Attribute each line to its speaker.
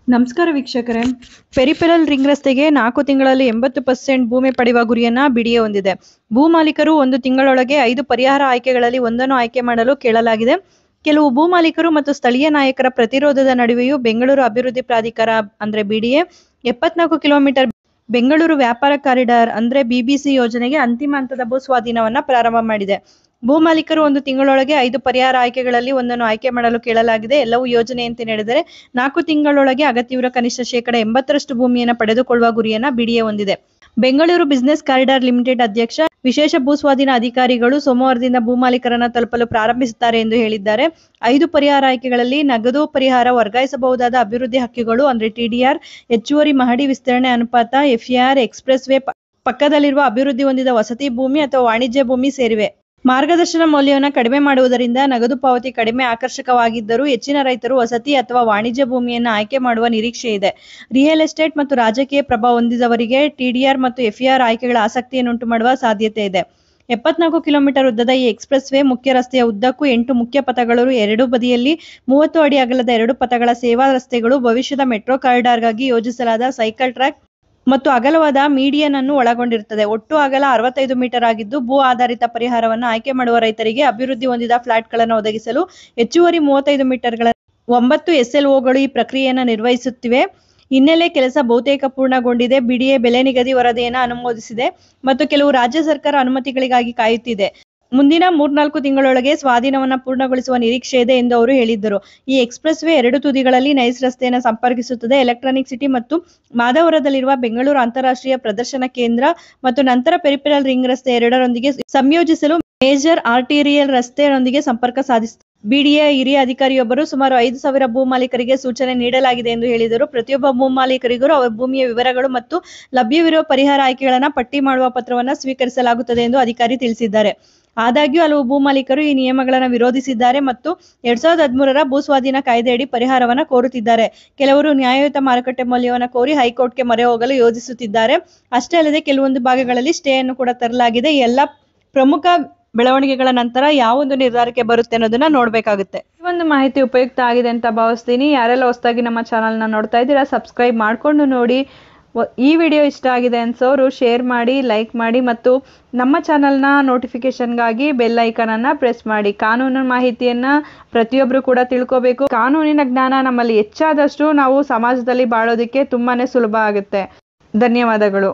Speaker 1: ನಮಸ್ಕಾರ ವೀಕ್ಷಕರೇ. Peripheral ring ರಸ್ತೆಗೆ 4 ತಿಂಗಳಲ್ಲಿ 80% ಭೂಮಿ ಪಡೆಯುವ ಗುರಿಯನ್ನ ಬಿಡಿಎ ಹೊಂದಿದೆ. ಭೂ ಮಾಲೀಕರು 1 ತಿಂಗಳೊಳಗೆ 5 ಪರಿಹಾರ ಆಯ್ಕೆಗಳಲ್ಲಿ ಒಂದನ್ನು ಆಯ್ಕೆ ಮಾಡಲು ಕೇಳಲಾಗಿದೆ. ಕೆಲವು ಭೂ ಮಾಲೀಕರು ಮತ್ತು ಸ್ಥಳೀಯ ನಾಯಕರ ಪ್ರತಿರೋಧದ ನಡುವೆಯೂ ಬೆಂಗಳೂರು ಅಭಿವೃದ್ಧಿ ಪ್ರಾಧಿಕಾರ ಅಂದ್ರೆ ಬಿಡಿಎ 74 ಕಿಲೋಮೀಟರ್ ಬೆಂಗಳೂರು ವ್ಯಾಪಾರ ಕಾರಿಡಾರ್ ಅಂದ್ರೆ ಬಿಬಿಸಿ ಯೋಜನೆಗೆ ಅಂತಿಮ ಹಂತದ ಭೂ ಸ್ವಾಧೀನವನ್ನ ಪ್ರಾರಂಭ ಮಾಡಿದೆ. ಭೂ ಮಾಲೀಕರು 1 ತಿಂಗಳೊಳಗೆ 5 ಪರಿಹಾರ ಆಯ್ಕೆಗಳಲ್ಲಿ ಒಂದನ್ನು ಆಯ್ಕೆ ಮಾಡಲು ಕೇಳಲಾಗಿದೆ. ಎಲ್ಲವೂ ಯೋಜನೆಯಂತೆ ನಡೆದರೆ 4 ತಿಂಗಳೊಳಗೆ ಅಗತ್ಯವಿರುವ ಕನಿಷ್ಠ 80% ಭೂಮಿಯನ್ನು ಪಡೆದುಕೊಳ್ಳುವ ಗುರಿಯನ್ನ ಬಿಡಿಎ ಹೊಂದಿದೆ. ಬೆಂಗಳೂರು ಬಿಸಿನೆಸ್ ಕಾರಿಡಾರ್ ಲಿಮಿಟೆಡ್ ಅಧ್ಯಕ್ಷ ವಿಶೇಷ ಭೂ ಸ್ವಾಧೀನ ಅಧಿಕಾರಿಗಳು ಸೋಮವಾರದಿಂದ ಭೂ ಮಾಲೀಕರನ್ನ ತಲುಪಲು ಪ್ರಾರಂಭಿಸುತ್ತಾರೆ ಎಂದು ಹೇಳಿದ್ದಾರೆ. 5 ಪರಿಹಾರ ಆಯ್ಕೆಗಳಲ್ಲಿ ನಗದು ಪರಿಹಾರ, ವರ್ಗಾಯಿಸಬಹುದಾದ ಅಭಿವೃದ್ಧಿ ಹಕ್ಕುಗಳು ಅಂದ್ರೆ ಟಿಡಿಆರ್, ಹೆಚ್ಚುವರಿ ಮಹಡಿ ವಿಸ್ತರಣೆ ಅನುಪಾತ, ಎಫ್ಎಆರ್, ಎಕ್ಸ್ಪ್ರೆಸ್ ವೇ ಪಕ್ಕದಲ್ಲಿರುವ ಅಭಿವೃದ್ಧಿ ಹೊಂದಿದ ವಸತಿ ಭೂಮಿ ಅಥವಾ ವಾಣಿಜ್ಯ ಭೂಮಿ ಸೇರಿವೆ. ಮಾರ್ಗದರ್ಶನ ಮೌಲ್ಯವನ್ನು ಕಡಿಮೆ ಮಾಡುವುದರಿಂದ ನಗದು ಪಾವತಿ ಕಡಿಮೆ ಆಕರ್ಷಕವಾಗಿದ್ದರೂ ಹೆಚ್ಚಿನ ರೈತರು ವಸತಿ ಅಥವಾ ವಾಣಿಜ್ಯ ಭೂಮಿಯನ್ನು ಆಯ್ಕೆ ಮಾಡುವ ನಿರೀಕ್ಷೆ ಇದೆ. ರಿಯಲ್ ಎಸ್ಟೇಟ್ ಮತ್ತು ರಾಜಕೀಯ ಪ್ರಭಾವ ಹೊಂದಿದವರಿಗೆ ಟಿಡಿಆರ್ ಮತ್ತು ಎಫ್ಎಆರ್ ಆಯ್ಕೆಗಳ ಆಸಕ್ತಿಯನ್ನುಂಟು ಮಾಡುವ ಸಾಧ್ಯತೆ ಇದೆ. 74 ಕಿಲೋಮೀಟರ್ ಉದ್ದದ ಈ ಎಕ್ಸ್ಪ್ರೆಸ್ ವೇ ಮುಖ್ಯ ರಸ್ತೆಯ ಉದ್ದಕ್ಕೂ 8 ಮುಖ್ಯ ಪಥಗಳು, ಎರಡೂ ಬದಿಯಲ್ಲಿ 30 ಅಡಿ ಅಗಲದ 2 ಪಥಗಳ ಸೇವಾ ರಸ್ತೆಗಳು, ಭವಿಷ್ಯದ ಮೆಟ್ರೋ ಕಾರಿಡಾರ್ಗಾಗಿ ಯೋಜಿಸಲಾದ ಸೈಕಲ್ ಟ್ರ್ಯಾಕ್ ಮತ್ತು ಅಗಲವಾದ ಮೀಡಿಯನ್ ಅನ್ನು ಒಳಗೊಂಡಿರುತ್ತದೆ. ಒಟ್ಟು ಅಗಲ 65 ಮೀಟರ್ ಆಗಿದ್ದು, ಭೂ ಆಧಾರಿತ ಪರಿಹಾರವನ್ನು ಆಯ್ಕೆ ಮಾಡುವ ರೈತರಿಗೆ ಅಭಿವೃದ್ಧಿ ಹೊಂದಿದ ಫ್ಲಾಟ್ಗಳನ್ನು ಒದಗಿಸಲು ಹೆಚ್ಚುವರಿ 35 ಮೀಟರ್ಗಳ 9 ಎಸ್ಎಲ್ಒಗಳು ಈ ಪ್ರಕ್ರಿಯೆಯನ್ನು ನಿರ್ವಹಿಸುತ್ತಿವೆ. ಹಿನ್ನೆಲೆ ಕೆಲಸ ಬಹುತೇಕ ಪೂರ್ಣಗೊಂಡಿದೆ. ಬಿಡಿಎ ಬೆಲೆ ನಿಗದಿ ವರದಿಯನ್ನು ಅನುಮೋದಿಸಿದೆ ಮತ್ತು ಕೆಲವು ರಾಜ್ಯ ಸರ್ಕಾರ ಅನುಮತಿಗಳಿಗಾಗಿ ಕಾಯುತ್ತಿದೆ. ಮುಂದಿನ 3-4 ತಿಂಗಳೊಳಗೆ ಸ್ವಾಧೀನವನ್ನು ಪೂರ್ಣಗೊಳಿಸುವ ನಿರೀಕ್ಷೆ ಇದೆ ಎಂದು ಅವರು ಹೇಳಿದ್ದರು. ಈ ಎಕ್ಸ್ಪ್ರೆಸ್ ವೇ 2 ತುದಿಗಳಲ್ಲಿ ನೈಸ್ ರಸ್ತೆಯನ್ನು ಸಂಪರ್ಕಿಸುತ್ತದೆ. ಎಲೆಕ್ಟ್ರಾನಿಕ್ ಸಿಟಿ ಮತ್ತು ಮಾಧವರದಲ್ಲಿರುವ ಬೆಂಗಳೂರು ಅಂತಾರಾಷ್ಟ್ರೀಯ ಪ್ರದರ್ಶನ ಕೇಂದ್ರ ಮತ್ತು ನಂತರ ಪೆರಿಫೆರಲ್ ರಿಂಗ್ ರಸ್ತೆ ಎರಡರೊಂದಿಗೆ ಸಂಯೋಜಿಸಲು ಮೇಜರ್ ಆರ್ಟೀರಿಯಲ್ ರಸ್ತೆಯೊಂದಿಗೆ ಸಂಪರ್ಕ ಸಾಧಿಸುತ್ತದೆ. ಬಿಡಿಎ ಹಿರಿಯ ಅಧಿಕಾರಿಯೊಬ್ಬರು ಸುಮಾರು 5,000 ಭೂ ಮಾಲೀಕರಿಗೆ ಸೂಚನೆ ನೀಡಲಾಗಿದೆ ಎಂದು ಹೇಳಿದರು. ಪ್ರತಿಯೊಬ್ಬ ಭೂ ಮಾಲೀಕರಿಗೂ ಅವರ ಭೂಮಿಯ ವಿವರಗಳು ಮತ್ತು ಲಭ್ಯವಿರುವ ಪರಿಹಾರ ಆಯ್ಕೆಗಳನ್ನು ಪಟ್ಟಿ ಮಾಡುವ ಪತ್ರವನ್ನು ಸ್ವೀಕರಿಸಲಾಗುತ್ತದೆ ಎಂದು ಅಧಿಕಾರಿ ತಿಳಿಸಿದ್ದಾರೆ. ಆದಾಗ್ಯೂ ಹಲವು ಭೂ ಮಾಲೀಕರು ಈ ನಿಯಮಗಳನ್ನು ವಿರೋಧಿಸಿದ್ದಾರೆ ಮತ್ತು 2013ರ ಭೂ ಸ್ವಾಧೀನ ಕಾಯ್ದೆಯಡಿ ಪರಿಹಾರವನ್ನು ಕೋರುತ್ತಿದ್ದಾರೆ. ಕೆಲವರು ನ್ಯಾಯಯುತ ಮಾರುಕಟ್ಟೆ ಮೌಲ್ಯವನ್ನು ಕೋರಿ ಹೈಕೋರ್ಟ್ಗೆ ಮೊರೆ ಹೋಗಲು ಯೋಜಿಸುತ್ತಿದ್ದಾರೆ. ಅಷ್ಟೇ ಅಲ್ಲದೆ ಕೆಲವೊಂದು ಭಾಗಗಳಲ್ಲಿ ಸ್ಟೇ ಅನ್ನು ಕೂಡ ತರಲಾಗಿದೆ. ಈ ಎಲ್ಲ ಪ್ರಮುಖ ಬೆಳವಣಿಗೆಗಳ ನಂತರ ಯಾವೊಂದು ನಿರ್ಧಾರಕ್ಕೆ ಬರುತ್ತೆ ಅನ್ನೋದನ್ನ ನೋಡ್ಬೇಕಾಗುತ್ತೆ. ಈ ಒಂದು ಮಾಹಿತಿ ಉಪಯುಕ್ತ ಆಗಿದೆ ಅಂತ ಭಾವಿಸ್ತೀನಿ. ಯಾರೆಲ್ಲ ಹೊಸದಾಗಿ ನಮ್ಮ ಚಾನಲ್ನ ನೋಡ್ತಾ ಇದ್ದೀರಾ ಸಬ್ಸ್ಕ್ರೈಬ್ ಮಾಡ್ಕೊಂಡು ನೋಡಿ. ಈ ವಿಡಿಯೋ ಇಷ್ಟ ಆಗಿದೆ ಅನ್ಸೋರು ಶೇರ್ ಮಾಡಿ, ಲೈಕ್ ಮಾಡಿ ಮತ್ತು ನಮ್ಮ ಚಾನಲ್ನ ನೋಟಿಫಿಕೇಶನ್ಗಾಗಿ ಬೆಲ್ ಐಕಾನ್ ಅನ್ನ ಪ್ರೆಸ್ ಮಾಡಿ. ಕಾನೂನು ಮಾಹಿತಿಯನ್ನ ಪ್ರತಿಯೊಬ್ಬರು ಕೂಡ ತಿಳ್ಕೋಬೇಕು. ಕಾನೂನಿನ ಜ್ಞಾನ ನಮ್ಮಲ್ಲಿ ಹೆಚ್ಚಾದಷ್ಟು ನಾವು ಸಮಾಜದಲ್ಲಿ ಬಾಳೋದಕ್ಕೆ ತುಂಬಾನೇ ಸುಲಭ ಆಗುತ್ತೆ. ಧನ್ಯವಾದಗಳು.